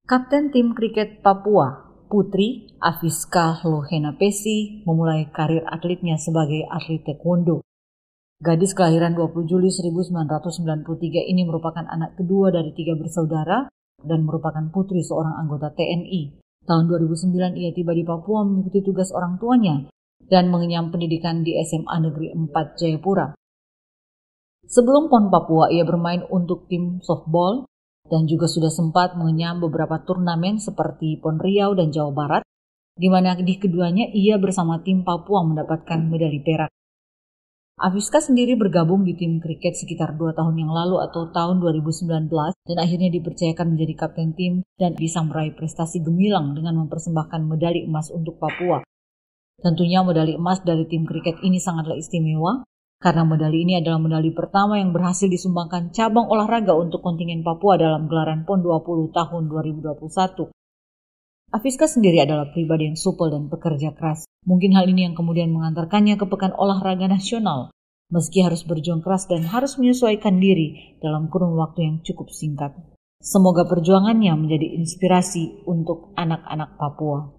Kapten tim kriket Papua, Putri Afiska Lohenapesi, memulai karir atletnya sebagai atlet taekwondo. Gadis kelahiran 20 Juli 1993 ini merupakan anak kedua dari 3 bersaudara dan merupakan putri seorang anggota TNI. Tahun 2009 ia tiba di Papua mengikuti tugas orang tuanya dan mengenyam pendidikan di SMA Negeri 4 Jayapura. Sebelum PON Papua, ia bermain untuk tim softball dan juga sudah sempat mengenyam beberapa turnamen seperti PON Riau dan Jawa Barat, di mana di keduanya ia bersama tim Papua mendapatkan medali perak. Afiska sendiri bergabung di tim kriket sekitar 2 tahun yang lalu atau tahun 2019 dan akhirnya dipercayakan menjadi kapten tim dan bisa meraih prestasi gemilang dengan mempersembahkan medali emas untuk Papua. Tentunya medali emas dari tim kriket ini sangatlah istimewa karena medali ini adalah medali pertama yang berhasil disumbangkan cabang olahraga untuk kontingen Papua dalam gelaran PON 20 tahun 2021. Afiska sendiri adalah pribadi yang supel dan pekerja keras. Mungkin hal ini yang kemudian mengantarkannya ke Pekan Olahraga Nasional, meski harus berjuang keras dan harus menyesuaikan diri dalam kurun waktu yang cukup singkat. Semoga perjuangannya menjadi inspirasi untuk anak-anak Papua.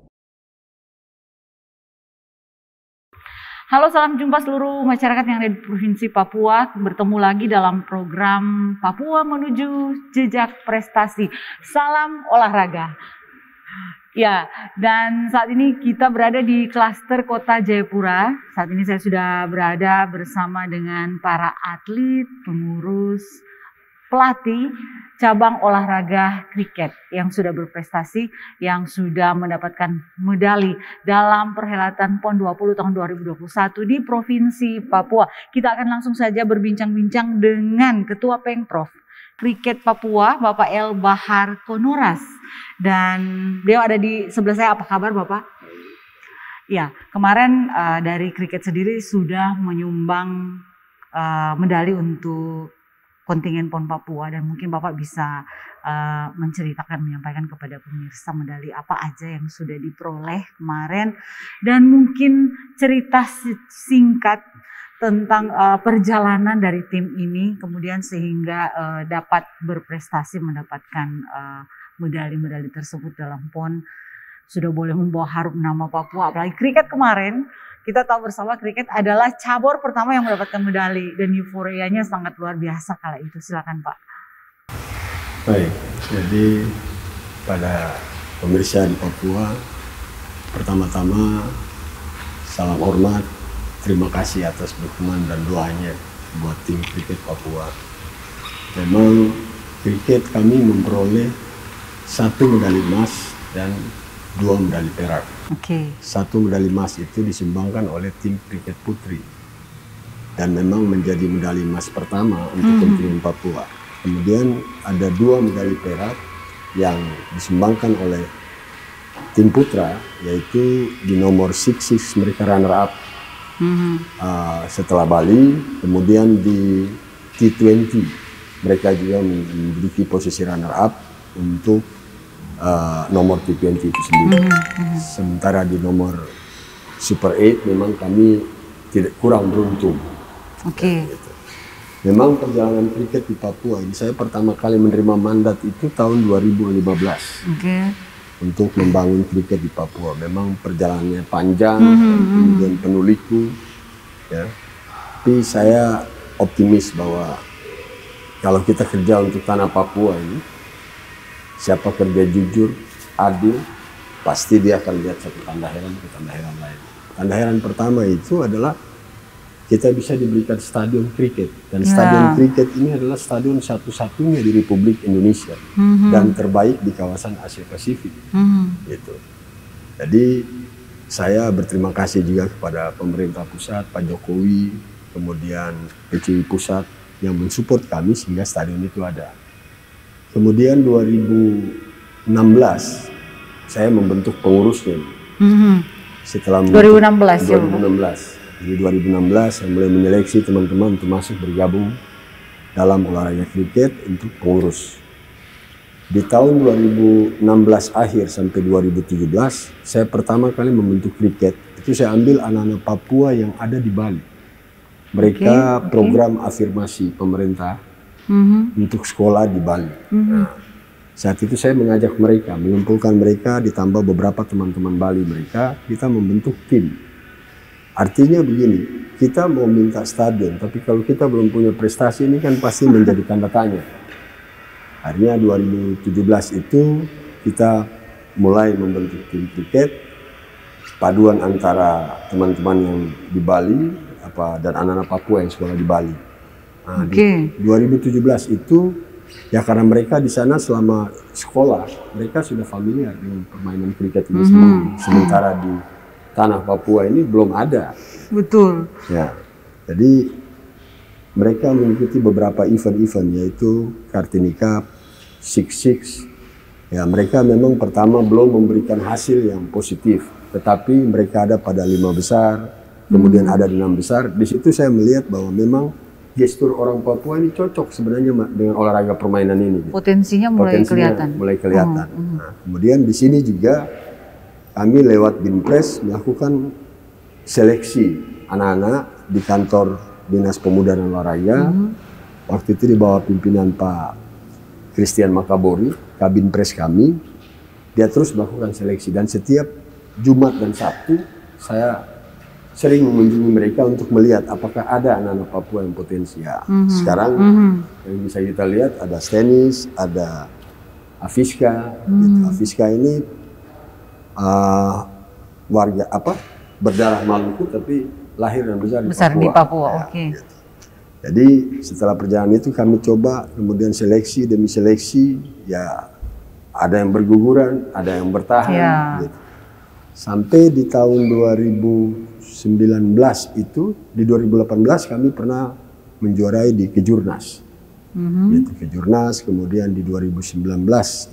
Halo, salam jumpa seluruh masyarakat yang ada di Provinsi Papua. Bertemu lagi dalam program Papua Menuju Jejak Prestasi. Salam olahraga. Ya, dan saat ini kita berada di klaster Kota Jayapura. Saat ini saya sudah berada bersama dengan para atlet, pengurus, pelatih cabang olahraga kriket yang sudah berprestasi, yang sudah mendapatkan medali dalam perhelatan PON 20 tahun 2021 di Provinsi Papua. Kita akan langsung saja berbincang-bincang dengan Ketua Pengprov Kriket Papua, Bapak El Bahar Konoras. Dan beliau ada di sebelah saya. Apa kabar Bapak? Ya, kemarin dari kriket sendiri sudah menyumbang medali untuk kontingen PON Papua, dan mungkin Bapak bisa menceritakan, menyampaikan kepada pemirsa medali apa aja yang sudah diperoleh kemarin, dan mungkin cerita singkat tentang perjalanan dari tim ini kemudian sehingga dapat berprestasi mendapatkan medali-medali tersebut dalam PON. Sudah boleh membawa harum nama Papua, apalagi kriket kemarin. Kita tahu bersama kriket adalah cabur pertama yang mendapatkan medali dan euforianya sangat luar biasa kala itu. Silakan Pak. Baik, jadi pada pemirsa di Papua, pertama-tama salam hormat, terima kasih atas dukungan dan doanya buat tim kriket Papua. Memang kriket kami memperoleh 1 medali emas dan 2 medali perak. Oke. 1 medali emas itu disumbangkan oleh tim kriket putri dan memang menjadi medali emas pertama untuk kontingen Papua. Kemudian ada 2 medali perak yang disumbangkan oleh tim putra, yaitu di nomor 6-6 mereka runner up setelah Bali. Kemudian di T20 mereka juga menduduki posisi runner up untuk nomor T20 itu sendiri. Sementara di nomor Super 8 memang kami tidak kurang beruntung. Oke. Gitu. Memang perjalanan kriket di Papua ini saya pertama kali menerima mandat itu tahun 2015. Untuk membangun kriket di Papua. Memang perjalanannya panjang, kemudian penuh liku, ya. Tapi saya optimis bahwa kalau kita kerja untuk tanah Papua ini, siapa kerja jujur, adil, pasti dia akan lihat satu tanda heran ke tanda heran lain. Tanda heran pertama itu adalah kita bisa diberikan stadion kriket. Dan stadion kriket ini adalah stadion satu-satunya di Republik Indonesia dan terbaik di kawasan Asia Pasifik. Gitu. Jadi saya berterima kasih juga kepada pemerintah pusat, Pak Jokowi, kemudian PCI pusat yang mensupport kami sehingga stadion itu ada. Kemudian 2016 saya membentuk pengurusnya. Setelah 2016. Di 2016 saya mulai menyeleksi teman-teman untuk masuk bergabung dalam olahraga kriket untuk pengurus. Di tahun 2016 akhir sampai 2017 saya pertama kali membentuk kriket. Itu saya ambil anak-anak Papua yang ada di Bali. Mereka program afirmasi pemerintah untuk sekolah di Bali. Nah, Saat itu saya mengajak mereka, mengumpulkan mereka ditambah beberapa teman-teman Bali mereka, kita membentuk tim. Artinya begini, kita mau minta stadion, tapi kalau kita belum punya prestasi ini kan pasti menjadi tanda tanya. Akhirnya 2017 itu kita mulai membentuk tim kriket, paduan antara teman-teman yang di Bali dan anak-anak Papua yang sekolah di Bali. Nah, di 2017 itu ya karena mereka di sana selama sekolah mereka sudah familiar dengan permainan kriket ini sendiri. Sementara di tanah Papua ini belum ada. Betul. Ya, jadi mereka mengikuti beberapa event-event yaitu Kartini Cup, Six. Ya, mereka memang pertama belum memberikan hasil yang positif, tetapi mereka ada pada 5 besar, kemudian ada di 6 besar. Di situ saya melihat bahwa memang gestur orang Papua ini cocok sebenarnya dengan olahraga permainan ini. Potensinya mulai kelihatan. Nah, kemudian di sini juga kami lewat Binpres melakukan seleksi anak-anak di kantor Dinas Pemuda dan Olahraga. Waktu itu di bawah pimpinan Pak Christian Makabori, Kabinpres kami. Dia terus melakukan seleksi dan setiap Jumat dan Sabtu saya sering mengunjungi mereka untuk melihat apakah ada anak-anak Papua yang potensial. Sekarang yang bisa kita lihat ada Stenis, ada Afiska. Gitu. Afiska ini warga berdarah Maluku tapi lahir dan besar di Papua. Ya, Oke. gitu. Jadi setelah perjalanan itu kami coba kemudian seleksi demi seleksi, ya ada yang berguguran, ada yang bertahan. Gitu. Sampai di tahun 2019 itu, di 2018 kami pernah menjuarai di Kejurnas. Gitu, Kejurnas, kemudian di 2019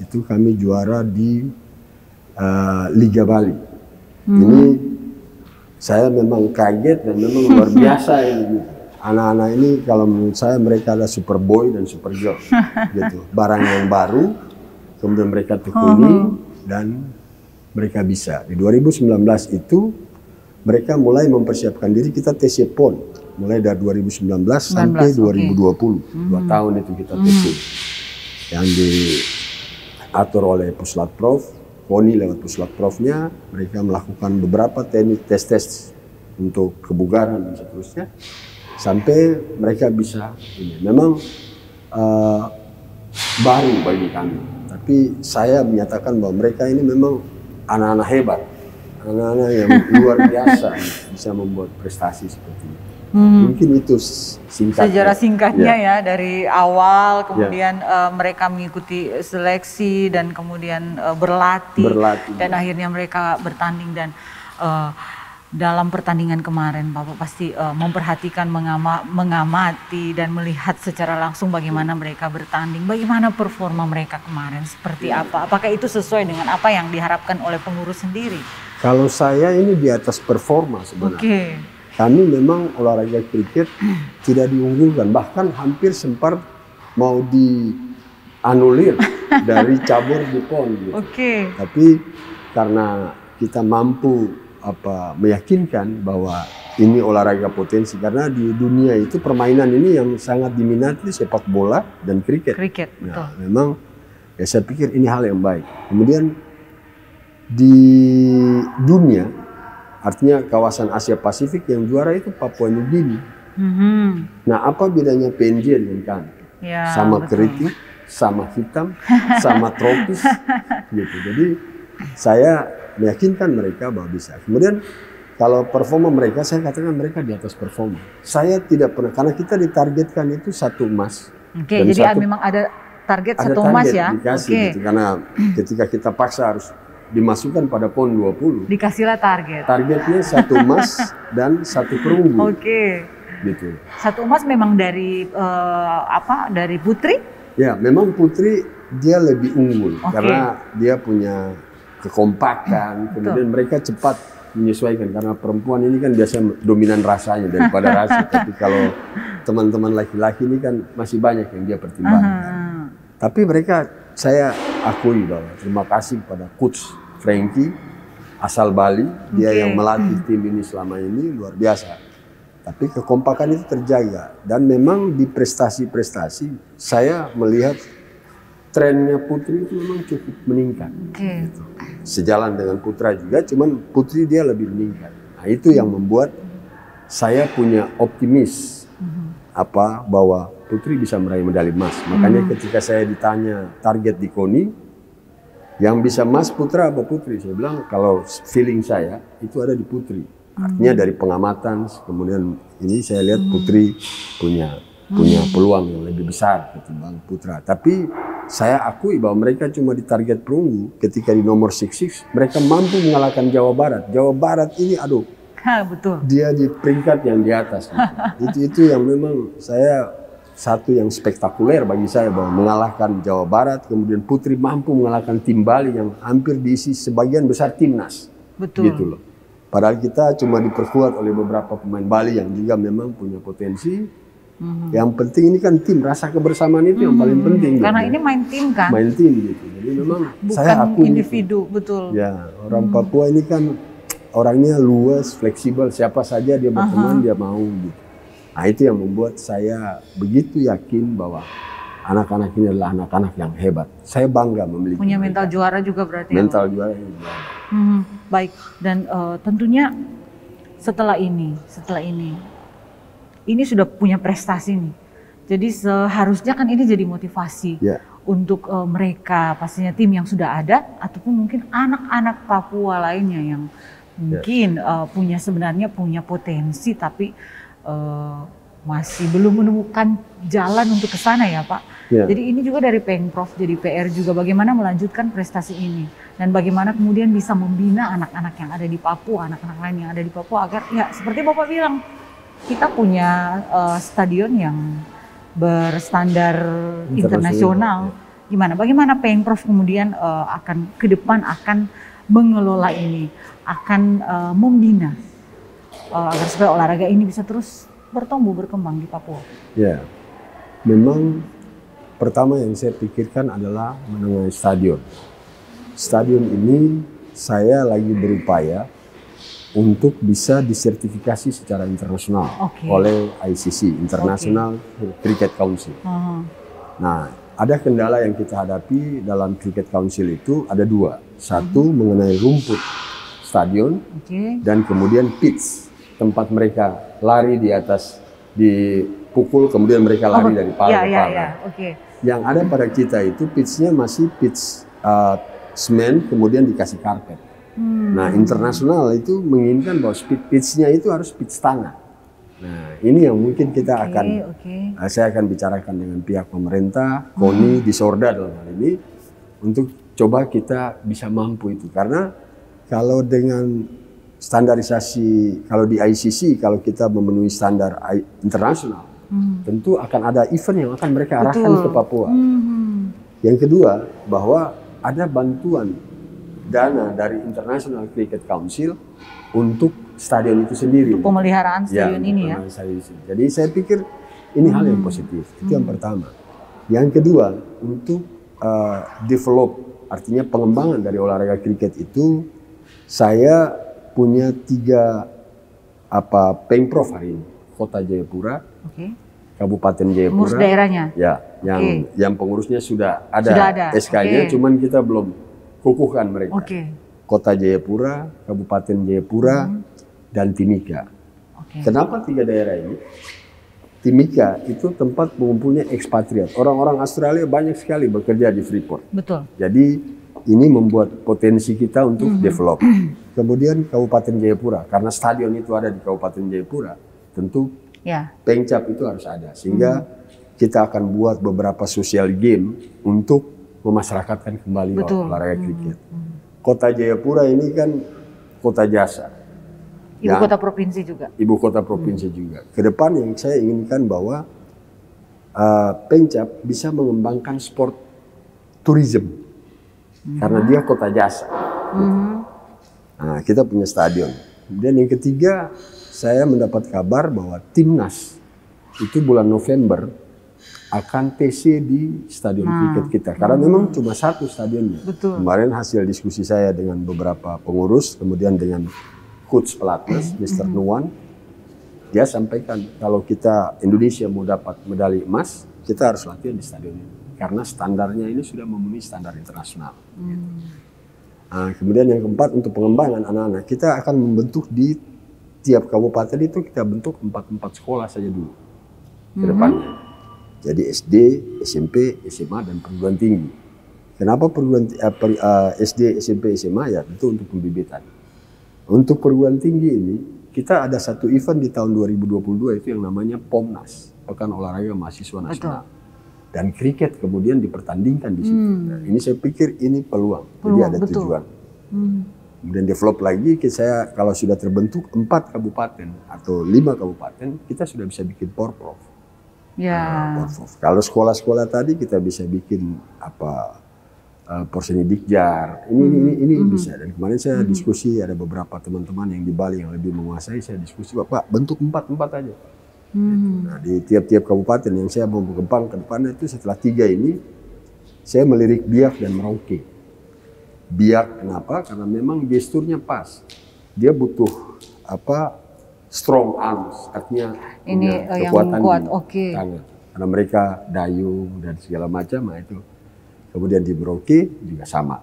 itu kami juara di Liga Bali. Ini saya memang kaget dan memang luar biasa ini. Anak-anak ini kalau menurut saya mereka adalah super boy dan super girl. Gitu. Barang yang baru, kemudian mereka tekuni dan mereka bisa. Di 2019 itu mereka mulai mempersiapkan diri, kita TC PON mulai dari 2019 sampai 2020. 2 tahun itu kita TC. Yang diatur oleh Puslat Prof, Koni lewat Puslat Profnya, mereka melakukan beberapa tes untuk kebugaran dan seterusnya. Sampai mereka bisa ini. Memang baru bagi kami. Tapi saya menyatakan bahwa mereka ini memang anak-anak hebat. Anak-anak yang luar biasa bisa membuat prestasi seperti ini. Mungkin itu singkatnya. Sejarah singkatnya ya dari awal, kemudian mereka mengikuti seleksi dan kemudian berlatih. Dan akhirnya mereka bertanding dan dalam pertandingan kemarin Bapak pasti memperhatikan, mengamati dan melihat secara langsung bagaimana mereka bertanding, bagaimana performa mereka kemarin, seperti apa. Apakah itu sesuai dengan apa yang diharapkan oleh pengurus sendiri? Kalau saya ini di atas performa sebenarnya. Kami memang olahraga kriket tidak diunggulkan, bahkan hampir sempat mau dianulir dari cabur di PON. Gitu. Tapi karena kita mampu meyakinkan bahwa ini olahraga potensi, karena di dunia itu permainan ini yang sangat diminati sepak bola dan kriket. Nah, memang ya saya pikir ini hal yang baik. Kemudian di dunia, artinya kawasan Asia Pasifik yang juara itu Papua New Guinea. Nah, apa bedanya PNJ dengan kami? Sama keriting, sama hitam, sama tropis, gitu. Jadi saya meyakinkan mereka bahwa bisa. Kemudian kalau performa mereka, saya katakan mereka di atas performa. Saya tidak pernah, karena kita ditargetkan itu 1 emas. Jadi memang ada target 1 emas ya? Dikasih gitu, karena ketika kita paksa harus dimasukkan pada PON 20. Dikasihlah target. Targetnya 1 emas dan 1 perunggu. Gitu. 1 emas memang dari dari putri? Ya, memang putri dia lebih unggul karena dia punya kekompakan, kemudian mereka cepat menyesuaikan karena perempuan ini kan biasanya dominan rasanya daripada rasa. Tapi kalau teman-teman laki-laki ini kan masih banyak yang dia pertimbangkan. Tapi mereka, saya akui bahwa terima kasih kepada Coach Frankie asal Bali, dia yang melatih tim ini selama ini luar biasa. Tapi kekompakan itu terjaga dan memang di prestasi-prestasi saya melihat trennya putri itu memang cukup meningkat. Gitu. Sejalan dengan putra juga, cuman putri dia lebih meningkat. Nah itu yang membuat saya punya optimis bahwa putri bisa meraih medali emas. Makanya ketika saya ditanya target di KONI, yang bisa emas putra apa putri? Saya bilang kalau feeling saya itu ada di putri. Artinya dari pengamatan, kemudian ini saya lihat putri punya peluang yang lebih besar ketimbang putra. Tapi saya akui bahwa mereka cuma di target perunggu. Ketika di nomor 66 mereka mampu mengalahkan Jawa Barat. Jawa Barat ini betul. Dia di peringkat yang di atas. Gitu. itu yang memang satu yang spektakuler bagi saya, bahwa mengalahkan Jawa Barat, kemudian putri mampu mengalahkan tim Bali yang hampir diisi sebagian besar timnas. Betul. Gitu loh. Padahal kita cuma diperkuat oleh beberapa pemain Bali yang juga memang punya potensi. Yang penting ini kan tim, rasa kebersamaan itu yang paling penting. Karena ini main tim kan? Main tim gitu. Jadi memang bukan saya akui individu, betul. Ya, orang Papua ini kan orangnya luas, fleksibel, siapa saja dia berteman dia mau gitu. Nah itu yang membuat saya begitu yakin bahwa anak-anak ini adalah anak-anak yang hebat. Saya bangga memiliki punya mental juara juga berarti. Mental juara juga. Baik, dan tentunya setelah ini sudah punya prestasi nih. Jadi seharusnya kan ini jadi motivasi untuk mereka, pastinya tim yang sudah ada ataupun mungkin anak-anak Papua lainnya yang mungkin sebenarnya punya potensi tapi masih belum menemukan jalan untuk ke sana ya Pak. Jadi ini juga dari Pengprov jadi PR juga bagaimana melanjutkan prestasi ini dan bagaimana kemudian bisa membina anak-anak yang ada di Papua, anak-anak lain yang ada di Papua agar ya seperti Bapak bilang kita punya stadion yang berstandar internasional. Bagaimana Pengprov kemudian akan ke depan akan mengelola ini, akan membina agar supaya olahraga ini bisa terus bertumbuh berkembang di Papua. Ya, memang pertama yang saya pikirkan adalah mengenai stadion. Stadion ini saya lagi berupaya untuk bisa disertifikasi secara internasional oleh ICC, International Cricket Council. Nah, ada kendala yang kita hadapi dalam Cricket Council itu ada dua. Satu mengenai rumput stadion dan kemudian pitch, tempat mereka lari di atas, dipukul kemudian mereka lari dari pala ke pala. Yang ada pada kita itu pitchnya masih pitch semen kemudian dikasih karpet. Nah internasional itu menginginkan bahwa pitchnya itu harus pitch tanah. Nah ini yang mungkin kita saya akan bicarakan dengan pihak pemerintah, KONI, Disorda dalam hal ini untuk coba kita bisa mampu itu. Karena kalau dengan standarisasi, kalau di ICC, kalau kita memenuhi standar internasional, tentu akan ada event yang akan mereka arahkan ke Papua. Yang kedua, bahwa ada bantuan dana dari International Cricket Council untuk stadion itu sendiri. Untuk pemeliharaan stadion ini ya. Jadi saya pikir ini hal yang positif. Itu yang pertama. Yang kedua, untuk develop, artinya pengembangan dari olahraga kriket itu, saya punya 3 Pengprov hari ini. Kota Jayapura, Kabupaten Jayapura. Pengurus daerahnya? Ya, yang pengurusnya sudah ada SK-nya, cuman kita belum kukuhkan mereka. Kota Jayapura, Kabupaten Jayapura, dan Timika. Kenapa 3 daerah ini? Timika itu tempat mengumpulnya ekspatriat. Orang-orang Australia banyak sekali bekerja di Freeport. Betul. Jadi ini membuat potensi kita untuk develop. Kemudian Kabupaten Jayapura, karena stadion itu ada di Kabupaten Jayapura, tentu Pengcap itu harus ada. Sehingga kita akan buat beberapa social game untuk memasyarakatkan kembali olahraga kriket. Kota Jayapura ini kan kota jasa. Ibu kota provinsi juga. Ibu kota provinsi juga. Kedepan yang saya inginkan bahwa Pengcap bisa mengembangkan sport tourism. Karena dia kota jasa. Nah, kita punya stadion. Kemudian yang ketiga, saya mendapat kabar bahwa timnas itu bulan November akan TC di stadion kriket kita. Karena memang cuma 1 stadionnya. Kemarin hasil diskusi saya dengan beberapa pengurus, kemudian dengan coach pelatnas, Mr. Nuwan, dia sampaikan kalau kita Indonesia mau dapat medali emas, kita harus latihan di stadion ini. karena standarnya ini sudah memenuhi standar internasional. Nah, kemudian yang keempat, untuk pengembangan anak-anak, kita akan membentuk di tiap kabupaten itu kita bentuk 4 sekolah saja dulu ke depannya. Jadi SD, SMP, SMA, dan perguruan tinggi. Kenapa SD, SMP, SMA? Ya tentu untuk pembibitan. Untuk perguruan tinggi ini, kita ada satu event di tahun 2022 itu yang namanya POMNAS, Pekan Olahraga Mahasiswa Nasional. Dan kriket kemudian dipertandingkan di situ. Nah, ini saya pikir ini peluang, jadi ada tujuan. Kemudian develop lagi, saya kalau sudah terbentuk 4 kabupaten atau 5 kabupaten, kita sudah bisa bikin porprov. Kalau sekolah-sekolah tadi kita bisa bikin Porsenidikjar, ini bisa. Dan kemarin saya diskusi, ada beberapa teman-teman yang di Bali yang lebih menguasai, saya diskusi, Pak bentuk 4 aja. Nah, di tiap-tiap kabupaten yang saya mau berkembang ke depannya itu setelah 3 ini, saya melirik Biak dan Merauke. Biak kenapa? Karena memang gesturnya pas. Dia butuh strong arms, artinya ini kekuatan yang kuat. Tangan. Karena mereka dayung dan segala macam, nah itu. Kemudian di Merauke juga sama.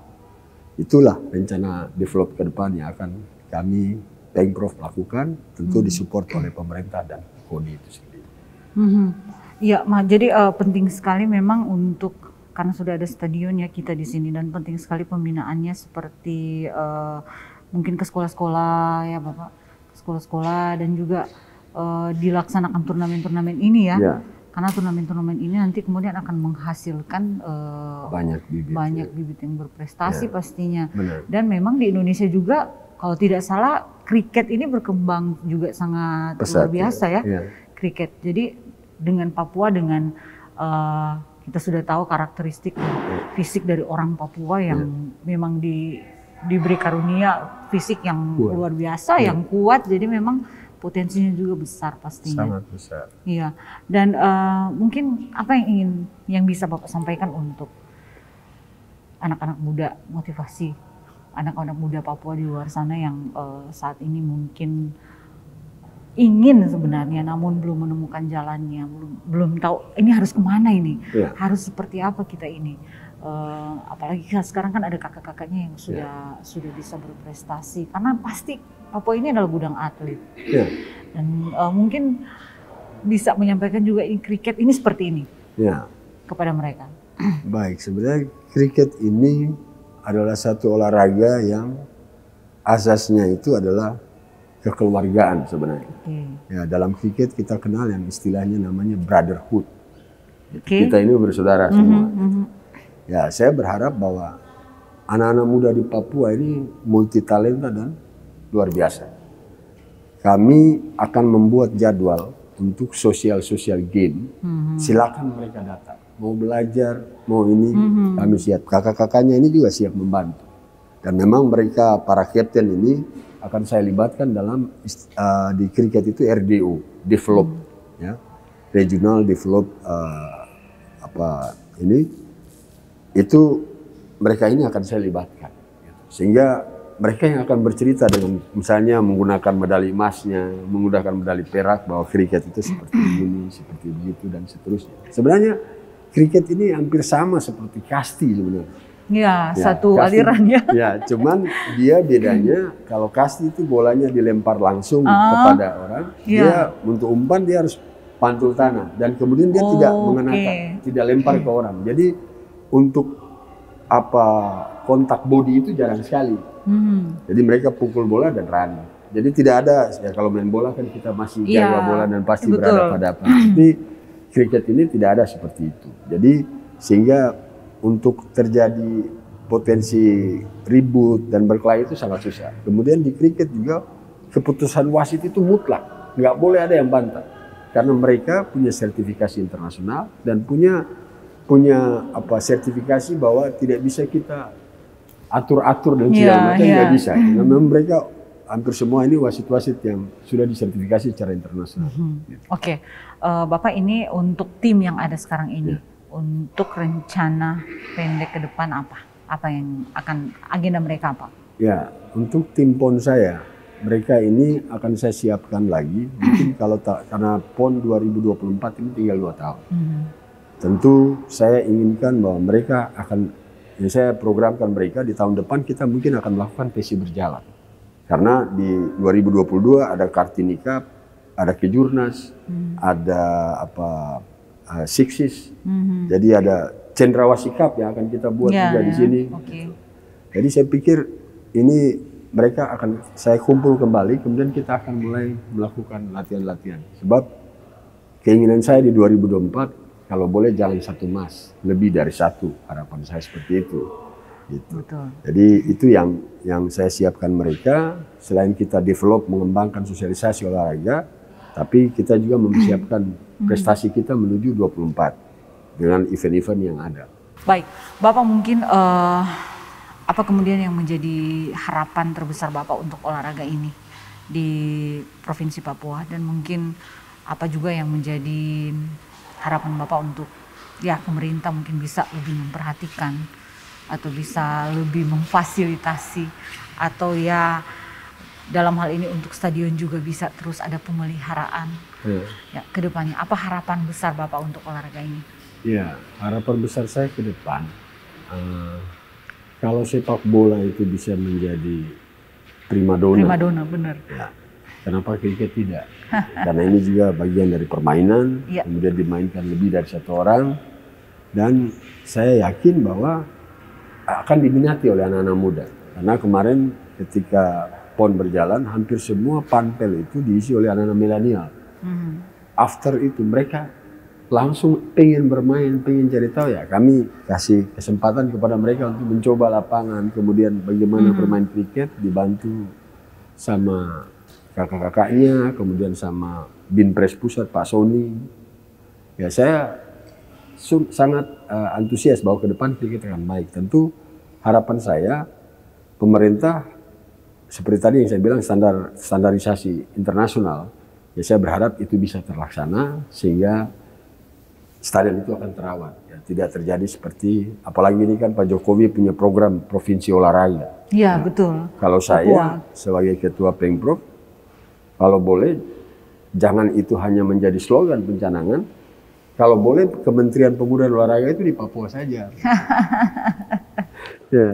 Itulah rencana develop ke depan yang akan kami Pemprov lakukan, tentu disupport oleh pemerintah dan KONI itu sendiri. Iya, jadi penting sekali memang untuk, karena sudah ada stadion ya kita di sini, dan penting sekali pembinaannya seperti mungkin ke sekolah-sekolah ya Bapak, sekolah-sekolah, dan juga dilaksanakan turnamen-turnamen ini ya. Karena turnamen-turnamen ini nanti kemudian akan menghasilkan banyak bibit yang berprestasi pastinya. Benar. Dan memang di Indonesia juga kalau tidak salah kriket ini berkembang juga sangat luar biasa ya. Kriket. Jadi dengan Papua, dengan kita sudah tahu karakteristik fisik dari orang Papua yang memang diberi karunia fisik yang luar biasa, yang kuat. Jadi memang potensinya juga besar pastinya. Sangat besar. Iya. Dan mungkin apa yang bisa Bapak sampaikan untuk anak-anak muda, motivasi anak-anak muda Papua di luar sana yang saat ini mungkin ingin sebenarnya namun belum menemukan jalannya, belum tahu ini harus kemana ini, harus seperti apa kita ini. Apalagi sekarang kan ada kakak-kakaknya yang sudah bisa berprestasi, karena pasti Papua ini adalah gudang atlet. Dan mungkin bisa menyampaikan juga ini kriket ini seperti ini kepada mereka. Baik, sebenarnya kriket ini adalah satu olahraga yang asasnya itu adalah kekeluargaan sebenarnya. Ya, dalam kriket kita kenal yang istilahnya namanya brotherhood. Kita ini bersaudara semua. Ya, saya berharap bahwa anak-anak muda di Papua ini multi talenta dan luar biasa. Kami akan membuat jadwal untuk social game. Silakan mereka datang. Mau belajar, mau ini, kami siap. Kakak-kakaknya ini juga siap membantu. Dan memang mereka, para kapten ini akan saya libatkan dalam di kriket itu RDO, develop, ya, regional develop itu mereka ini akan saya libatkan, sehingga mereka yang akan bercerita dengan misalnya menggunakan medali emasnya, menggunakan medali perak, bahwa kriket itu seperti ini, seperti begitu dan seterusnya. Sebenarnya kriket ini hampir sama seperti kasti sebenarnya. Ya, satu kasti, aliran ya. Ya, cuman dia bedanya kalau kasti itu bolanya dilempar langsung kepada orang, dia untuk umpan dia harus pantul tanah dan kemudian dia tidak mengenakan, tidak lempar ke orang. Jadi untuk kontak body itu jarang sekali. Jadi mereka pukul bola dan run. Jadi tidak ada, ya kalau main bola kan kita masih jaga bola dan pasti berhadapan-hadapan. Tapi kriket ini tidak ada seperti itu. Jadi sehingga untuk terjadi potensi ribut dan berkelahi itu sangat susah. Kemudian di kriket juga keputusan wasit itu mutlak, nggak boleh ada yang bantah, karena mereka punya sertifikasi internasional dan punya sertifikasi bahwa tidak bisa kita atur-atur dan segala macam, nggak bisa. Karena memang mereka hampir semua ini wasit-wasit yang sudah disertifikasi secara internasional. Oke, Bapak, ini untuk tim yang ada sekarang ini. Untuk rencana pendek ke depan apa yang akan agenda mereka apa? Ya, untuk tim PON saya, mereka ini akan saya siapkan lagi. Mungkin karena PON 2024 ini tinggal 2 tahun. tentu saya inginkan bahwa mereka akan, ya saya programkan mereka di tahun depan kita mungkin akan melakukan PSI berjalan. Karena di 2022 ada Kartini Cup, ada Kejurnas, ada Siksis, jadi ada Cendrawasih Cup yang akan kita buat juga di sini. Okay. Jadi saya pikir ini mereka akan saya kumpul kembali, kemudian kita akan mulai melakukan latihan-latihan. Sebab keinginan saya di 2024 kalau boleh jangan 1 emas, lebih dari 1, harapan saya seperti itu. Gitu. Betul. Jadi itu yang saya siapkan mereka. Selain kita develop mengembangkan sosialisasi olahraga, tapi kita juga mempersiapkan prestasi kita menuju 24 dengan event-event yang ada. Baik, Bapak mungkin apa kemudian yang menjadi harapan terbesar Bapak untuk olahraga ini di Provinsi Papua, dan mungkin apa juga yang menjadi harapan Bapak untuk ya pemerintah mungkin bisa lebih memperhatikan atau bisa lebih memfasilitasi, atau ya dalam hal ini untuk stadion juga bisa terus ada pemeliharaan ya ke depannya. Apa harapan besar Bapak untuk olahraga ini? Ya, harapan besar saya ke depan, kalau sepak bola itu bisa menjadi primadona. Primadona, benar. Ya, kenapa kriket tidak? Karena ini juga bagian dari permainan, kemudian dimainkan lebih dari 1 orang, dan saya yakin bahwa akan diminati oleh anak-anak muda. Karena kemarin ketika PON berjalan, hampir semua panpel itu diisi oleh anak-anak milenial. After itu mereka langsung pengen bermain, pengen cari tahu, ya kami kasih kesempatan kepada mereka untuk mencoba lapangan, kemudian bagaimana bermain kriket, dibantu sama kakak-kakaknya, kemudian sama Binpres Pusat Pak Sony. Ya saya sangat antusias bahwa ke depan kriket akan baik. Tentu harapan saya pemerintah seperti tadi yang saya bilang standarisasi internasional, ya saya berharap itu bisa terlaksana sehingga stadion itu akan terawat, ya, tidak terjadi seperti, apalagi ini kan Pak Jokowi punya program provinsi olahraga. Iya, betul. Kalau saya sebagai ketua Pengprov, kalau boleh jangan itu hanya menjadi slogan pencanangan, kalau boleh Kementerian Pemuda dan Olahraga itu di Papua saja. Ya.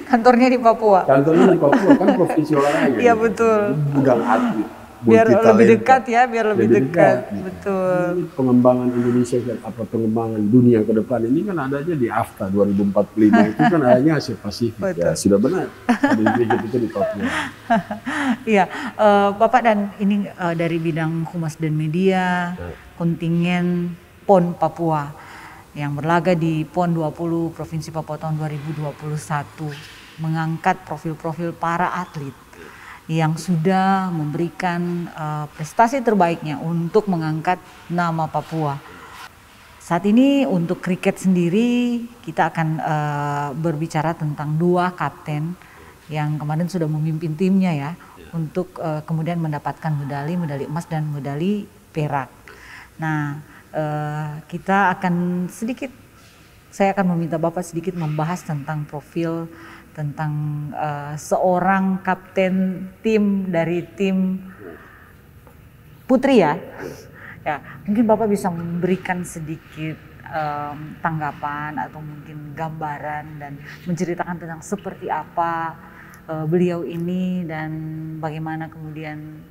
Kantornya di Papua. Kantornya di Papua kan provinsi olahraga. Iya, betul. Gudang atlet. Biar lebih dekat ya, biar lebih dekat. Gitu. Betul. Ini pengembangan Indonesia, pengembangan dunia ke depan ini kan adanya di AFTA 2045 itu kan adanya Asia Pasifik. Ya, sudah benar. Kriket itu di Papua. Iya, Bapak dan ini dari bidang humas dan media, kontingen PON Papua yang berlaga di PON 20 Provinsi Papua tahun 2021 mengangkat profil-profil para atlet yang sudah memberikan prestasi terbaiknya untuk mengangkat nama Papua. Saat ini untuk kriket sendiri kita akan berbicara tentang 2 kapten yang kemarin sudah memimpin timnya ya, untuk kemudian mendapatkan medali emas dan medali perak. Nah, kita akan saya akan meminta Bapak sedikit membahas tentang profil, tentang seorang kapten tim dari tim putri ya. Ya, mungkin Bapak bisa memberikan sedikit tanggapan atau mungkin gambaran dan menceritakan tentang seperti apa beliau ini dan bagaimana kemudian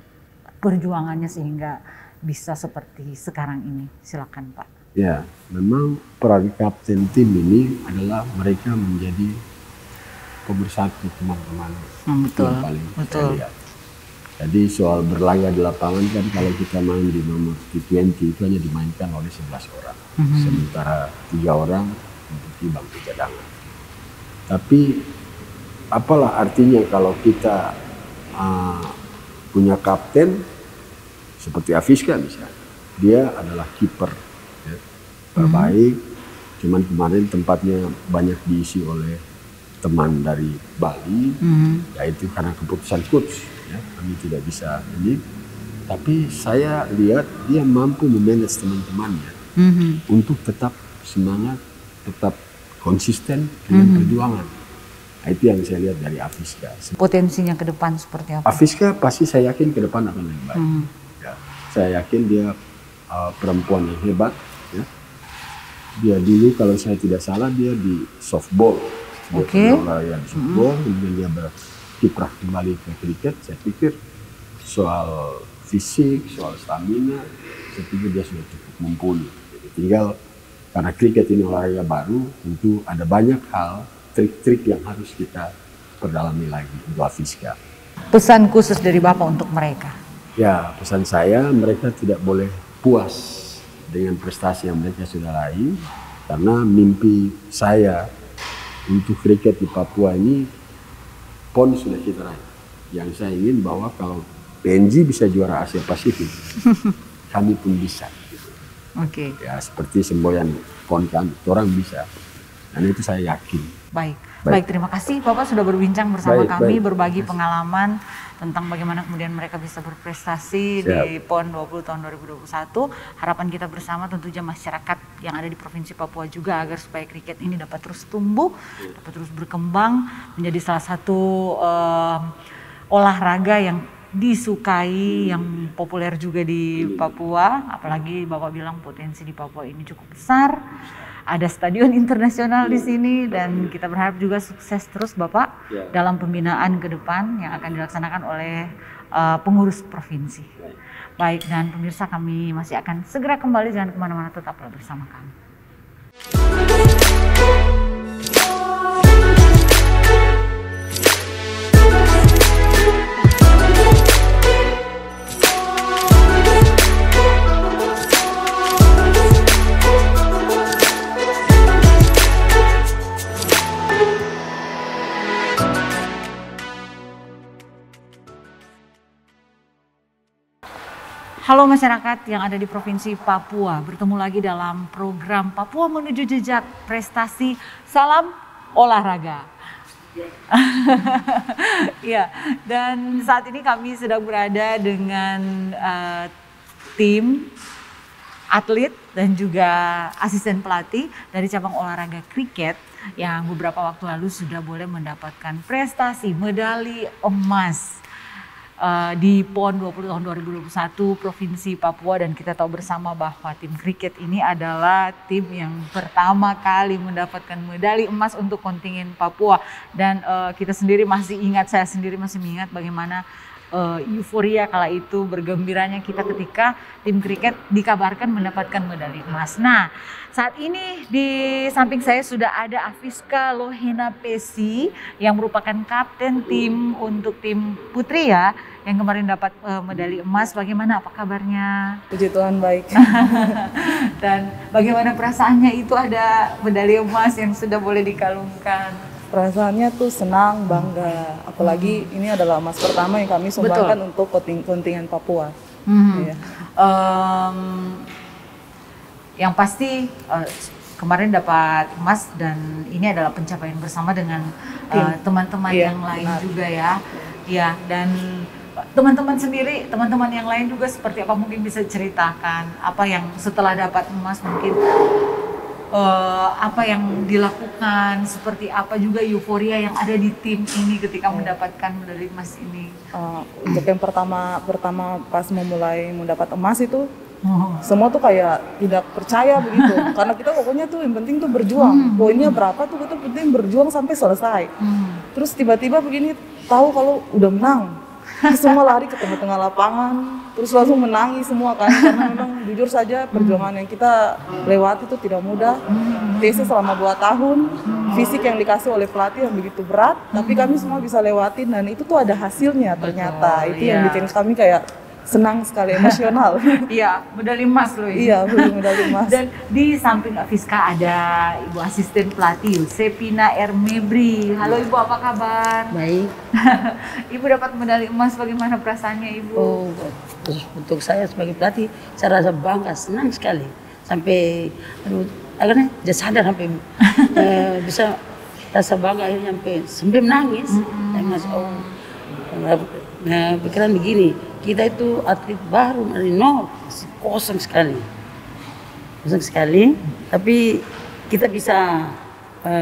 perjuangannya sehingga bisa seperti sekarang ini. Silakan Pak. Ya, memang peran kapten tim ini adalah mereka menjadi pemersatu teman-teman. Betul, yang paling betul. saya lihat. Jadi soal berlaga di lapangan kan kalau kita main di nomor T20 itu hanya dimainkan oleh 11 orang. Sementara 3 orang untuk di bangku cadangan. Tapi apalah artinya kalau kita punya kapten seperti Afiska misalnya. Dia adalah kiper ya, terbaik. Cuman kemarin tempatnya banyak diisi oleh teman dari Bali, yaitu karena keputusan coach, ya, kami tidak bisa ini. Tapi saya lihat dia mampu memanage teman-temannya untuk tetap semangat, tetap konsisten dengan perjuangan. Nah, itu yang saya lihat dari Afiska. Potensinya ke depan seperti apa? Afiska pasti saya yakin ke depan akan lebih baik. Ya, saya yakin dia perempuan yang hebat. Ya. Dia dulu kalau saya tidak salah dia di softball. Dia olahraga di softball, kemudian dia berkiprah kembali ke kriket. Saya pikir soal fisik, soal stamina, saya pikir dia sudah cukup mumpuni. Jadi tinggal karena kriket ini olahraga baru, tentu ada banyak hal, trik-trik yang harus kita perdalami lagi untuk Afiska. Pesan khusus dari Bapak untuk mereka? Ya, pesan saya, mereka tidak boleh puas dengan prestasi yang mereka sudah raih, karena mimpi saya untuk kriket di Papua ini PON sudah kita raih. Yang saya ingin bahwa kalau PNG bisa juara Asia Pasifik, kami pun bisa. Oke. Ya, seperti semboyan PON kami, orang bisa. Dan itu saya yakin. Baik, terima kasih Bapak sudah berbincang bersama kami, berbagi pengalaman tentang bagaimana kemudian mereka bisa berprestasi di PON 20 tahun 2021. Harapan kita bersama tentunya masyarakat yang ada di Provinsi Papua juga agar supaya kriket ini dapat terus tumbuh, dapat terus berkembang menjadi salah satu olahraga yang disukai, yang populer juga di Papua. Apalagi Bapak bilang potensi di Papua ini cukup besar. Ada stadion internasional di sini dan kita berharap juga sukses terus Bapak dalam pembinaan ke depan yang akan dilaksanakan oleh pengurus provinsi. Baik, dan pemirsa, kami masih akan segera kembali, jangan kemana-mana, tetaplah bersama kami. Halo masyarakat yang ada di Provinsi Papua, bertemu lagi dalam program Papua Menuju Jejak Prestasi. Salam olahraga. Ya, dan saat ini kami sedang berada dengan tim atlet dan juga asisten pelatih dari cabang olahraga kriket yang beberapa waktu lalu sudah boleh mendapatkan prestasi medali emas di PON 20 tahun 2021 Provinsi Papua. Dan kita tahu bersama bahwa tim kriket ini adalah tim yang pertama kali mendapatkan medali emas untuk kontingen Papua. Dan kita sendiri masih ingat, saya sendiri masih mengingat bagaimana euforia kala itu, bergembiranya kita ketika tim kriket dikabarkan mendapatkan medali emas. Nah, saat ini di samping saya sudah ada Afiska Lohena Pesi yang merupakan kapten tim untuk tim putri ya, yang kemarin dapat medali emas. Bagaimana, apa kabarnya? Puji Tuhan, baik. Dan bagaimana perasaannya itu ada medali emas yang sudah boleh dikalungkan? Perasaannya tuh senang, bangga. Apalagi ini adalah emas pertama yang kami sumbangkan untuk kontingen Papua. Iya. Yang pasti kemarin dapat emas dan ini adalah pencapaian bersama dengan teman-teman yang lain juga ya. Ya, dan teman-teman sendiri, teman-teman yang lain juga seperti apa, mungkin bisa ceritakan apa yang setelah dapat emas, mungkin apa yang dilakukan, seperti apa juga euforia yang ada di tim ini ketika mendapatkan medali emas ini. Untuk yang pertama pas memulai mendapat emas itu semua tuh kayak tidak percaya begitu, karena kita pokoknya tuh yang penting tuh berjuang, poinnya berapa tuh kita penting berjuang sampai selesai. Terus tiba-tiba begini tahu kalau udah menang, semua lari ke tengah-tengah lapangan, terus langsung menangis semua kan, karena memang jujur saja perjuangan yang kita lewati itu tidak mudah. TC selama 2 tahun, fisik yang dikasih oleh pelatih yang begitu berat, tapi kami semua bisa lewatin dan itu tuh ada hasilnya ternyata. Itu yang bikin kami kayak senang sekali, emosional. Iya, medali emas loh ini. Iya, medali emas. Dan di samping Afiska ada Ibu Asisten Pelatih Sepina Ermebri. Halo Ibu, apa kabar? Baik. Ibu dapat medali emas, bagaimana perasaannya Ibu? Oh, untuk saya sebagai pelatih, saya rasa bangga, senang sekali. Sampai, akhirnya dia sadar sampai bisa rasa bangga akhirnya sampai menangis. Saya masih, pikiran begini, kita itu atlet baru dari nol, masih kosong sekali, tapi kita bisa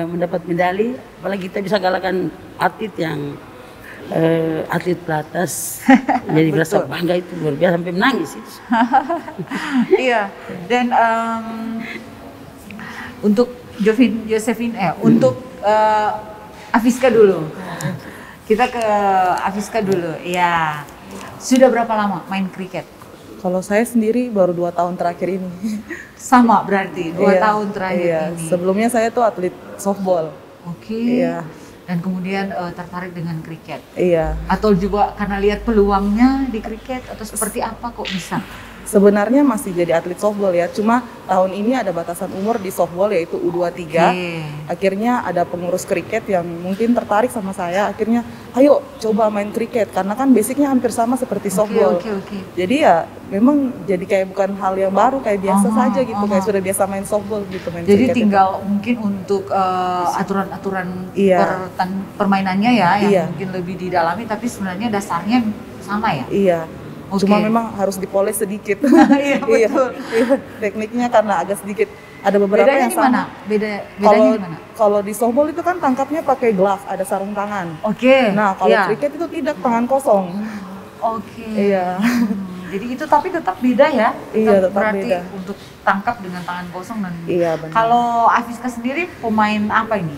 mendapat medali, apalagi kita bisa kalahkan atlet yang atlet pelatas. Jadi berasa bangga, itu luar biasa sampai menangis itu. Iya, dan Untuk Josephine, untuk Afiska dulu. Kita ke Afiska dulu. Ya, sudah berapa lama main kriket? Kalau saya sendiri baru 2 tahun terakhir ini. Sama berarti 2 tahun terakhir ini. Sebelumnya saya tuh atlet softball. Oke. Iya. Dan kemudian tertarik dengan kriket. Iya. Atau juga karena lihat peluangnya di kriket atau seperti apa kok bisa? Sebenarnya masih jadi atlet softball ya, cuma tahun ini ada batasan umur di softball yaitu U23. Akhirnya ada pengurus kriket yang mungkin tertarik sama saya, akhirnya ayo coba main kriket karena kan basicnya hampir sama seperti softball. Jadi ya memang jadi kayak bukan hal yang baru, kayak biasa saja gitu, kayak sudah biasa main softball gitu, main jadi kriket. Jadi tinggal mungkin untuk aturan-aturan permainannya ya yang mungkin lebih didalami, tapi sebenarnya dasarnya sama ya? Iya. Cuma memang harus dipoles sedikit. Iya, betul. Iya, tekniknya karena agak sedikit ada beberapa bedanya yang sama. Bedanya gimana? Kalau di softball itu kan tangkapnya pakai glove, ada sarung tangan. Nah, kalau kriket itu tidak, tangan kosong. Iya. Jadi itu tapi tetap beda ya? Iya, tetap berarti beda. untuk tangkap dengan tangan kosong dan iya, benar. Kalau Afiska sendiri pemain apa ini?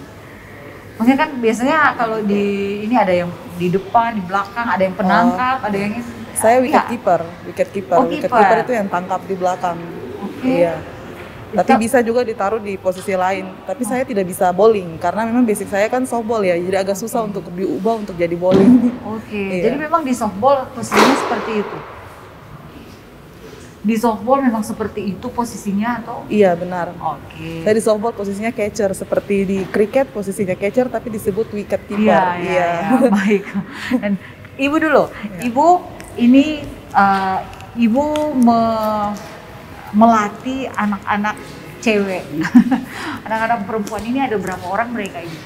Maksudnya kan biasanya kalau di ini ada yang di depan, di belakang, ada yang penangkap, ada yang ini. Saya wicket keeper. Wicket keeper itu yang tangkap di belakang. Iya. Tapi bisa juga ditaruh di posisi lain. Tapi saya tidak bisa bowling karena memang basic saya kan softball ya. Jadi agak susah untuk diubah untuk jadi bowling. Jadi memang di softball posisinya seperti itu. Di softball memang seperti itu posisinya atau? Iya, benar. Saya di softball posisinya catcher, seperti di kriket posisinya catcher tapi disebut wicket keeper. Iya. Baik. Dan Ibu dulu. Ibu ini Ibu melatih anak-anak cewek. Anak-anak perempuan ini ada berapa orang mereka ini?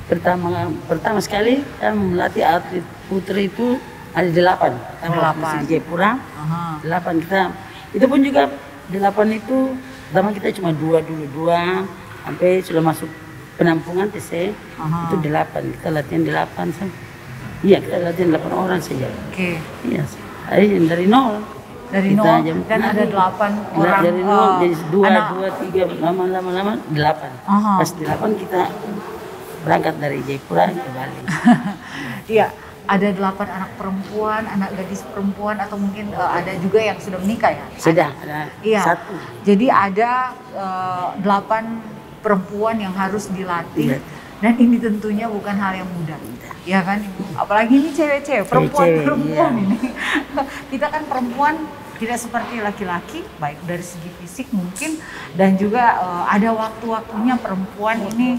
Pertama sekali saya melatih atlet putri itu ada 8. 8 di Jayapura. 8 kita. Itu pun juga 8 itu pertama kita cuma 2 sampai sudah masuk penampungan TC. Itu 8. Kita latihan 8 Iya, kita latihan 8 orang saja. Iya, dari nol. Dari nol, dan ada 8 orang. Dari nol, jadi 2, 3, lama-lama 8. Pas 8 kita berangkat dari Jayapura ke Bali. Iya, ada 8 anak perempuan, anak gadis perempuan, atau mungkin ada juga yang sudah menikah ya? Sudah, ada 1. Jadi ada 8 perempuan yang harus dilatih. Dan ini tentunya bukan hal yang mudah, ya kan Ibu? Apalagi ini cewek-cewek, perempuan ini. Kita kan perempuan tidak seperti laki-laki, baik dari segi fisik mungkin, dan juga ada waktu-waktunya perempuan ini,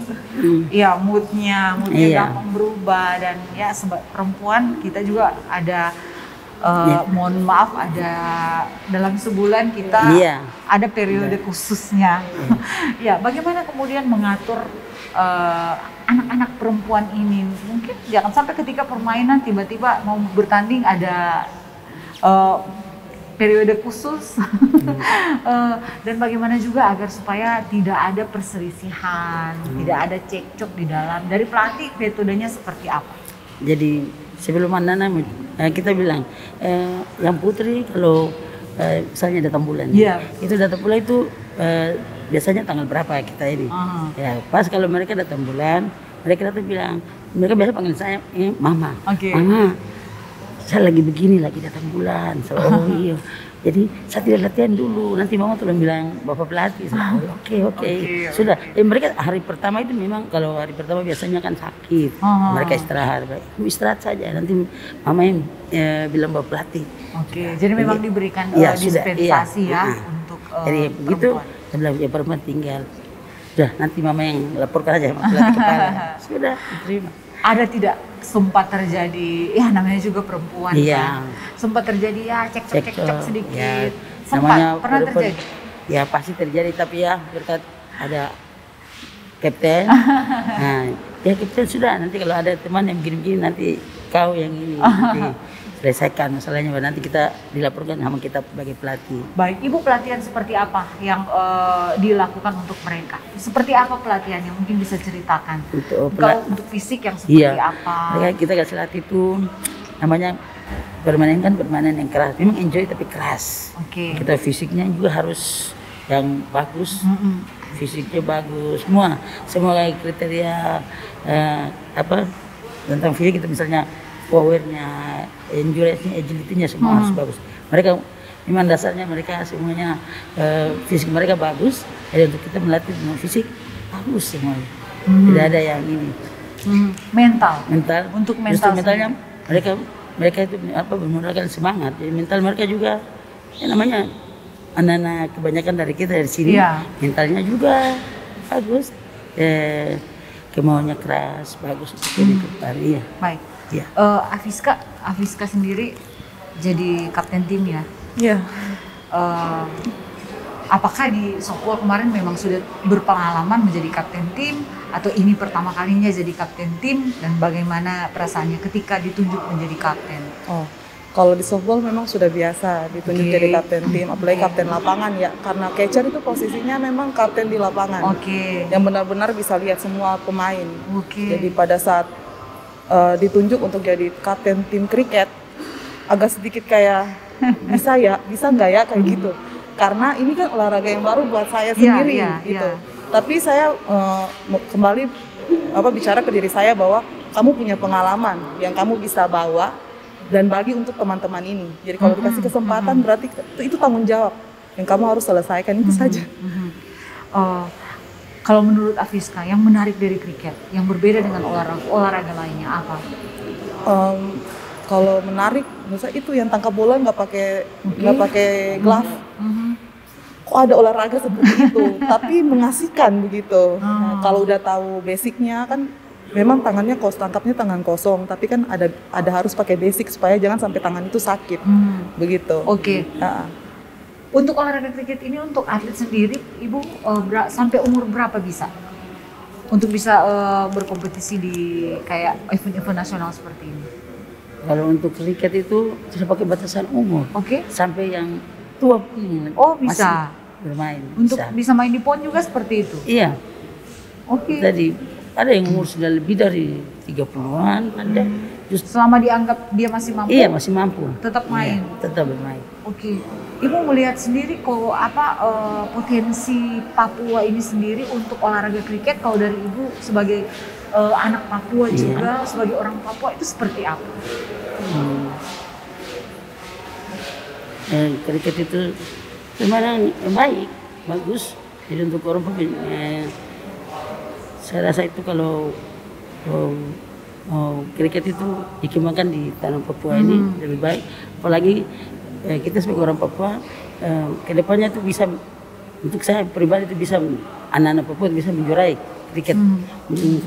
ya moodnya gampang berubah, dan ya perempuan kita juga ada, mohon maaf, ada dalam sebulan kita ada periode khususnya. Ya, bagaimana kemudian mengatur anak-anak perempuan ini, mungkin jangan sampai ketika permainan tiba-tiba mau bertanding ada periode khusus. Dan bagaimana juga agar supaya tidak ada perselisihan, tidak ada cekcok di dalam. Dari pelatih metodenya seperti apa? Jadi sebelum anak-anak kita bilang yang putri kalau misalnya datang bulan, itu datang bulan itu biasanya tanggal berapa kita ini? Ya pas kalau mereka datang bulan, mereka datang bilang, mereka biasa panggil saya mama, mama, saya lagi begini, lagi datang bulan. Oh iya, jadi saya tidak latihan dulu, nanti mama tolong bilang bapak pelatih. Oke. Sudah. Mereka hari pertama itu memang kalau hari pertama biasanya kan sakit, mereka istirahat. Istirahat saja, nanti mama yang bilang bapak pelatih. Jadi memang diberikan dispensasi untuk jadi begitu. Saya bilang ya perempuan tinggal. Sudah, nanti mama yang laporkan aja sama pelatih kepala. Sudah, diterima. Ada tidak sempat terjadi, ya namanya juga perempuan kan, sempat terjadi ya cekcok sedikit, pernah terjadi? Ya pasti terjadi, tapi ya berkat ada kapten. Nah, ya kapten sudah, nanti kalau ada teman yang begini-begini nanti kau yang ini nanti selesaikan masalahnya, nanti kita dilaporkan sama kita sebagai pelatih. Baik, Ibu pelatihan seperti apa yang dilakukan untuk mereka? Seperti apa pelatihannya? Mungkin bisa ceritakan. Untuk fisik yang seperti apa? Kita kasih latih itu namanya permainan yang keras. Memang enjoy tapi keras. Kita fisiknya juga harus yang bagus. fisiknya bagus, semua kriteria tentang fisik itu, misalnya powernya, endurance-nya, agility-nya semua harus bagus. Mereka memang dasarnya mereka semuanya fisik mereka bagus, jadi untuk kita melatih fisik bagus semuanya. Tidak ada yang ini. Mental. Untuk mentalnya mereka itu bermodalkan semangat. Jadi mental mereka juga namanya anak-anak kebanyakan dari kita dari sini, mentalnya juga bagus, kemauannya keras, bagus untuk ya. Baik. Ya. Afiska sendiri jadi kapten tim ya. Iya. Apakah di softball kemarin memang sudah berpengalaman menjadi kapten tim atau ini pertama kalinya jadi kapten tim, dan bagaimana perasaannya ketika ditunjuk menjadi kapten? Kalau di softball memang sudah biasa ditunjuk jadi kapten tim, apalagi kapten lapangan ya, karena catcher itu posisinya memang kapten di lapangan. Yang benar-benar bisa lihat semua pemain. Jadi pada saat ditunjuk untuk jadi kapten tim kriket, agak sedikit kayak bisa nggak ya kayak gitu. Karena ini kan olahraga yang baru buat saya sendiri gitu. Tapi saya kembali bicara ke diri saya bahwa kamu punya pengalaman yang kamu bisa bawa dan bagi untuk teman-teman ini. Jadi kalau dikasih kesempatan berarti itu tanggung jawab yang kamu harus selesaikan, itu saja. Kalau menurut Afiska yang menarik dari kriket yang berbeda dengan olahraga lainnya apa? Kalau menarik, misalnya itu yang tangkap bola nggak pakai glove. Kok ada olahraga seperti itu, tapi mengasihkan begitu. Nah, kalau udah tahu basicnya kan, memang tangkapnya tangan kosong, tapi kan ada harus pakai basic supaya jangan sampai tangan itu sakit, begitu. Untuk olahraga kriket ini untuk atlet sendiri, Ibu sampai umur berapa bisa? Untuk bisa berkompetisi di kayak event-event nasional seperti ini? Kalau untuk kriket itu tidak pakai batasan umur. Sampai yang tua pun bisa bermain. Untuk bisa main di PON juga seperti itu? Iya. Jadi ada yang umur sudah lebih dari 30-an, ada. Selama dianggap dia masih mampu? Iya, masih mampu. Tetap main? Iya, tetap bermain. Ibu melihat sendiri potensi Papua ini sendiri untuk olahraga kriket, kalau dari Ibu sebagai anak Papua juga, sebagai orang Papua itu seperti apa? Kriket itu memang baik, bagus. Jadi untuk orang Papua, saya rasa itu kalau kriket itu dikembangkan di tanah Papua ini lebih baik. Apalagi kita sebagai orang Papua, kedepannya itu bisa, untuk saya pribadi itu bisa, anak-anak Papua bisa menjuarai kriket,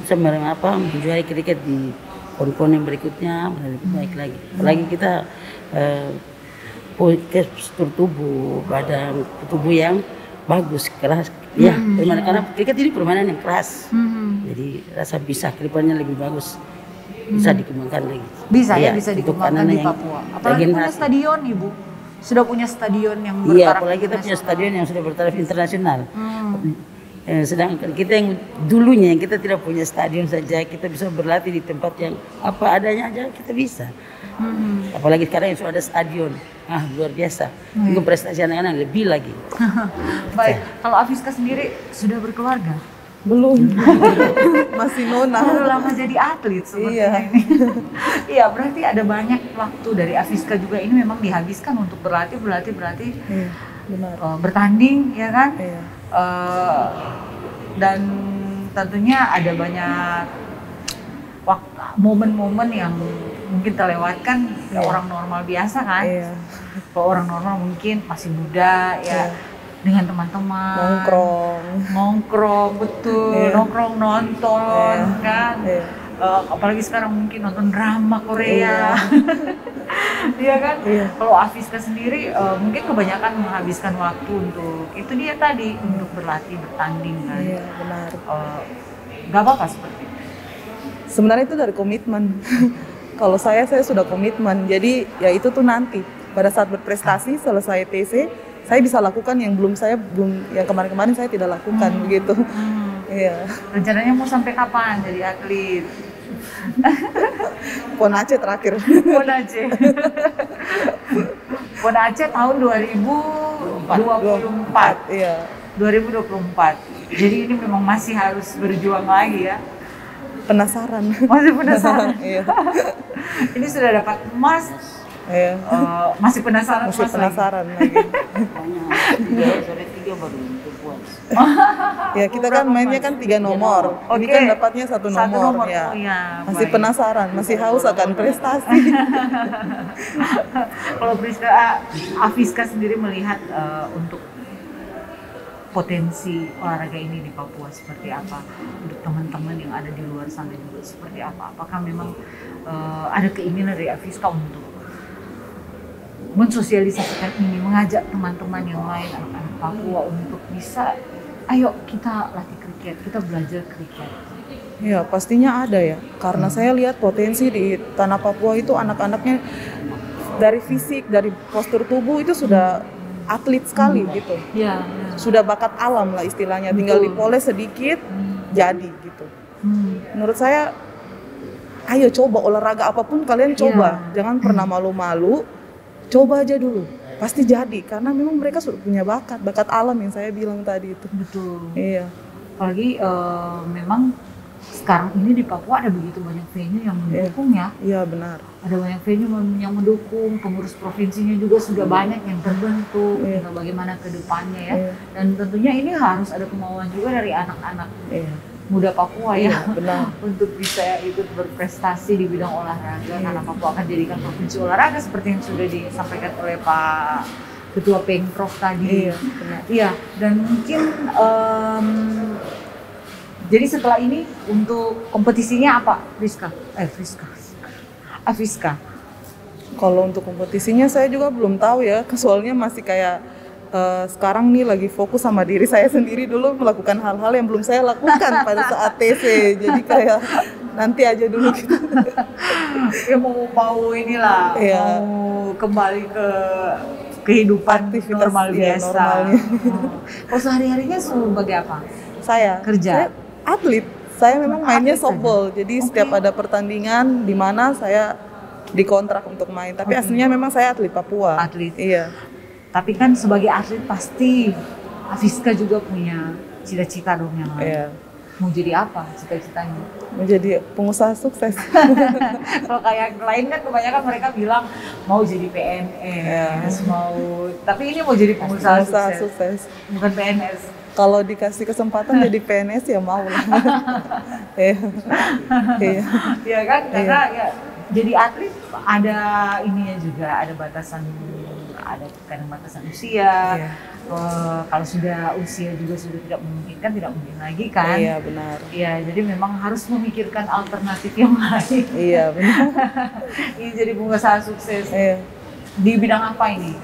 bisa menjuarai kriket di pon-pon yang berikutnya lebih baik lagi. Apalagi kita postur tubuh, badan tubuh yang bagus, keras, karena kriket ini permainan yang keras. Jadi rasa bisa kedepannya lebih bagus, bisa dikembangkan lagi. Bisa bisa dikembangkan di Papua. Apalagi punya stadion, Ibu. Sudah punya stadion yang bertaraf. Iya, apalagi kita punya stadion yang sudah bertaraf internasional. Sedangkan kita yang dulunya kita tidak punya stadion saja, kita bisa berlatih di tempat yang apa adanya aja kita bisa. Apalagi sekarang yang sudah ada stadion, luar biasa. Untuk prestasi anak-anak lebih lagi. Baik, kalau Afiska sendiri sudah berkeluarga? Belum, masih nona. Baru lama jadi atlet seperti ini. Iya, berarti ada banyak waktu dari Afiska juga ini memang dihabiskan untuk berlatih. Benar. Bertanding, ya kan? Dan tentunya ada banyak momen-momen yang mungkin terlewatkan orang normal biasa kan. Kalau orang normal mungkin masih muda ya. Dengan teman-teman nongkrong betul, nongkrong nonton kan, apalagi sekarang mungkin nonton drama Korea, iya kan. Kalau Afiska sendiri mungkin kebanyakan menghabiskan waktu untuk itu dia tadi, untuk berlatih, bertanding kan. Benar. Gak apa-apa seperti itu. Sebenarnya itu dari komitmen. Kalau saya sudah komitmen, jadi ya itu tuh nanti pada saat berprestasi selesai TC saya bisa lakukan yang yang kemarin-kemarin saya tidak lakukan begitu. Rencananya mau sampai kapan jadi atlet? PON Aceh terakhir. PON Aceh tahun 2024. 2024. Jadi ini memang masih harus berjuang lagi ya. Penasaran. Masih penasaran. Iya. Ini sudah dapat emas. Iya. Masih penasaran. Masih penasaran lagi. Sore 3 baru untuk puas. Ya kita kan mainnya kan 3 nomor. Ini kan dapatnya satu nomor. Ya. Oh, ya. Masih penasaran, masih haus akan prestasi. Kalau Afiska sendiri melihat untuk potensi olahraga ini di Papua seperti apa, untuk teman-teman yang ada di luar sana juga seperti apa? Apakah memang ada keinginan dari Afiska untuk mensosialisasikan ini, mengajak teman-teman yang lain, anak-anak Papua untuk bisa, ayo kita latih kriket, kita belajar kriket? Ya pastinya ada ya, karena saya lihat potensi di tanah Papua itu anak-anaknya dari fisik, dari postur tubuh itu sudah atlet sekali gitu. Ya. Sudah bakat alam lah istilahnya, tinggal dipoles sedikit jadi gitu. Menurut saya, ayo coba olahraga apapun kalian coba, jangan pernah malu-malu, coba aja dulu, pasti jadi karena memang mereka sudah punya bakat alam yang saya bilang tadi itu. Betul. Iya. Apalagi memang sekarang ini di Papua ada begitu banyak venue yang mendukung ya. Iya benar. Ada banyak venue yang mendukung, pengurus provinsinya juga sudah banyak yang terbentuk, tinggal bagaimana ke depannya ya. Dan tentunya ini harus ada kemauan juga dari anak-anak muda Papua ya, benar. untuk bisa ikut berprestasi di bidang olahraga, karena Papua akan jadikan provinsi olahraga seperti yang sudah disampaikan oleh Pak Ketua Pengprov tadi. Iya, benar. Iya, dan mungkin jadi setelah ini untuk kompetisinya apa, Afiska? Kalau untuk kompetisinya saya juga belum tahu ya, soalnya masih kayak sekarang nih lagi fokus sama diri saya sendiri dulu, melakukan hal-hal yang belum saya lakukan pada saat TC. Jadi kayak nanti aja dulu gitu. Ya mau inilah, mau kembali ke kehidupan aktivitas normal biasa. Normalnya. Kalau sehari-harinya sebagai apa? Saya atlet. Saya memang mainnya softball. Jadi setiap ada pertandingan di mana saya dikontrak untuk main. Tapi aslinya memang saya atlet Papua. Atlet. Iya. Tapi kan sebagai atlet pasti Afiska juga punya cita-cita dong yang lain. Iya. Mau jadi apa cita-citanya? Menjadi pengusaha sukses. Kalau kayak lain kan kebanyakan mereka bilang mau jadi PNS, tapi ini mau jadi pengusaha sukses. Bukan PNS. Kalau dikasih kesempatan jadi PNS ya mau lah. Iya kan, karena ya jadi atlet ada ininya juga, ada batasan, ada kadang batasan usia. Kalau sudah usia juga sudah tidak memungkinkan, tidak mungkin lagi kan. Iya benar. Iya, jadi memang harus memikirkan alternatif yang lain. Iya benar. Ini jadi pengusaha sukses. Di bidang apa ini?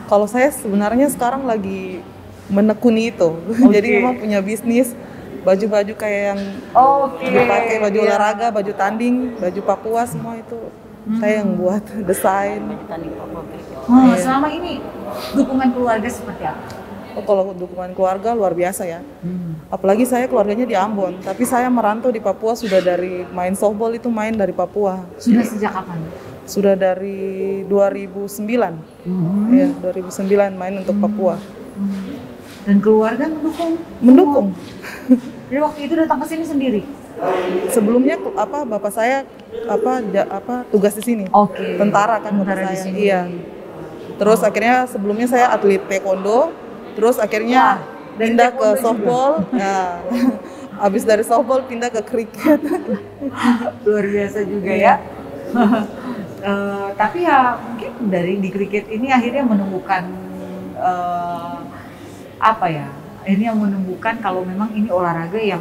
Kalau saya sebenarnya sekarang lagi menekuni itu. Jadi memang punya bisnis baju-baju kayak yang dipakai, baju olahraga, baju tanding, baju Papua, semua itu saya yang buat desain. Selama ini dukungan keluarga seperti apa? Kalau dukungan keluarga luar biasa ya. Apalagi saya keluarganya di Ambon, tapi saya merantau di Papua sudah dari main softball itu main dari Papua. Sudah sejak kapan? Sudah dari 2009. Ya, 2009 main untuk Papua. Dan keluarga mendukung? Mendukung. Jadi waktu itu datang ke sini sendiri? Sebelumnya bapak saya tugas di sini. Tentara kan bapak saya. Iya. Terus akhirnya sebelumnya saya atlet taekwondo, terus akhirnya pindah ke softball. Nah, habis dari softball pindah ke kriket. Luar biasa juga ya. Tapi ya mungkin di kriket ini akhirnya menemukan akhirnya menemukan kalau memang ini olahraga yang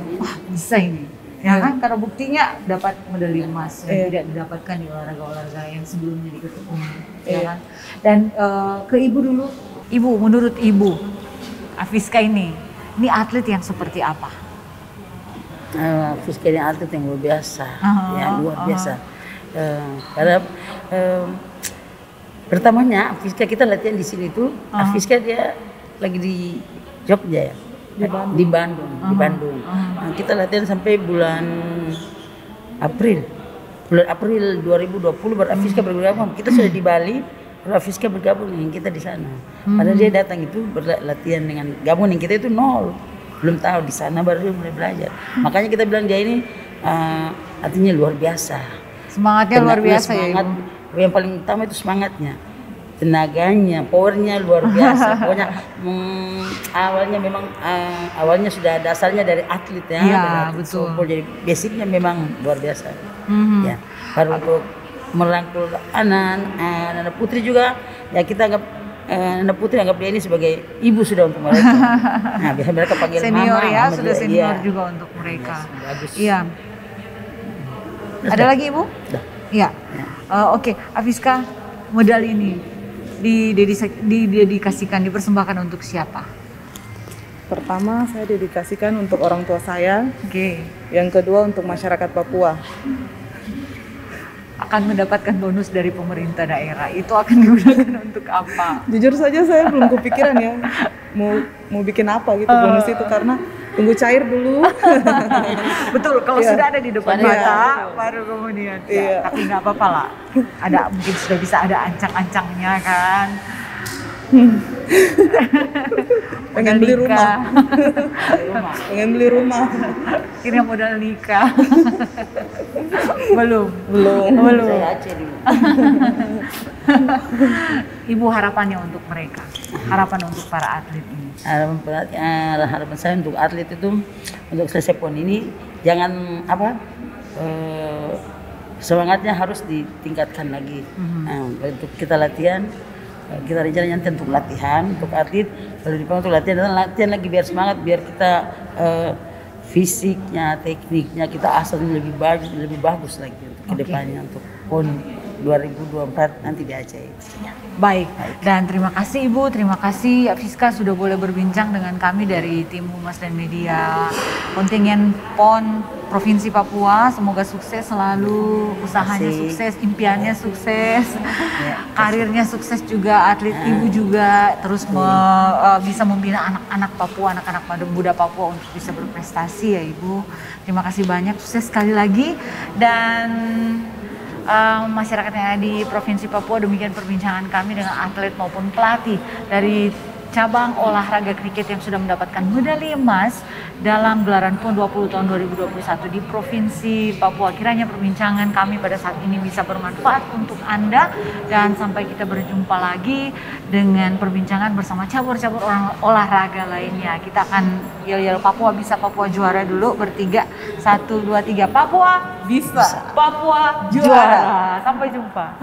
bisa ini, ya kan? Karena buktinya dapat medali emas yang tidak didapatkan di olahraga-olahraga yang sebelumnya digetukung, ya kan? Dan ke ibu dulu, ibu, menurut ibu Afiska ini atlet yang seperti apa? Afiska ini atlet yang luar biasa, luar biasa. Karena pertamanya Afiska kita latihan di sini tuh, Afiska dia lagi di Jogja ya, di Bandung. Nah, kita latihan sampai bulan April 2020 baru Afiska bergabung. Kita sudah di Bali, baru Afiska bergabung dengan kita di sana. Padahal dia datang itu berlatihan dengan gabung dengan kita itu nol. belum tahu, di sana baru dia mulai belajar. Makanya kita bilang dia ini artinya luar biasa. Semangatnya luar biasa semangat, ya Ibu. Yang paling utama itu semangatnya, tenaganya, powernya luar biasa. Pokoknya awalnya memang awalnya sudah dasarnya dari atlet ya, Iya, dari atlet betul. softball, jadi basicnya memang luar biasa. Ya, baru untuk merangkul anak putri juga, ya kita anggap anak putri anggap dia ini sebagai ibu sudah untuk mereka. Nah, biar mereka panggil Senior mama. ya, mama sudah juga, senior iya. juga untuk mereka. Yes, bagus. Iya. Ada lagi Ibu? Dah. Iya. Oke, Afiska, medali ini didedikasikan, dipersembahkan untuk siapa? Pertama saya dedikasikan untuk orang tua saya. Oke. Yang kedua untuk masyarakat Papua. Akan mendapatkan bonus dari pemerintah daerah. Itu akan digunakan untuk apa? Jujur saja saya belum kepikiran ya mau bikin apa gitu bonus itu, karena tunggu cair dulu. Betul, kalau Iya. sudah ada di depan Iya. mata, baru kemudian. Iya. Ya, tapi nggak apa-apa lah. Ada mungkin sudah bisa ada ancang-ancangnya kan. Pengen beli rumah. Pengen beli rumah. Akhirnya modal nikah. Belum. Saya Aceh dulu. Ibu harapannya untuk mereka, harapan untuk para atlet ini. Harapan saya untuk atlet itu, untuk selesai PON ini jangan semangatnya harus ditingkatkan lagi. Nah, untuk kita latihan, kita rencana nanti untuk latihan untuk atlet, kalau dipanggil untuk latihan lagi biar semangat, biar kita fisiknya, tekniknya kita asalnya lebih bagus lagi untuk kedepannya untuk PON 2024 nanti di Aceh. Baik, dan terima kasih Ibu, terima kasih Afiska sudah boleh berbincang dengan kami dari tim Humas dan Media kontingen PON Provinsi Papua. Semoga sukses selalu, usahanya sukses, impiannya sukses, karirnya sukses juga, atlet Ibu juga terus bisa membina anak-anak Papua, anak-anak muda Papua untuk bisa berprestasi ya Ibu. Terima kasih banyak, sukses sekali lagi. Dan masyarakat yang ada di Provinsi Papua, demikian perbincangan kami dengan atlet maupun pelatih dari cabang olahraga kriket yang sudah mendapatkan medali emas dalam gelaran PON 20 tahun 2021 di Provinsi Papua. Kiranya perbincangan kami pada saat ini bisa bermanfaat untuk Anda, dan sampai kita berjumpa lagi dengan perbincangan bersama cabur-cabur olahraga lainnya. Kita akan yel-yel Papua bisa, Papua juara dulu bertiga. 1, 2, 3, Papua bisa, Papua juara. Sampai jumpa.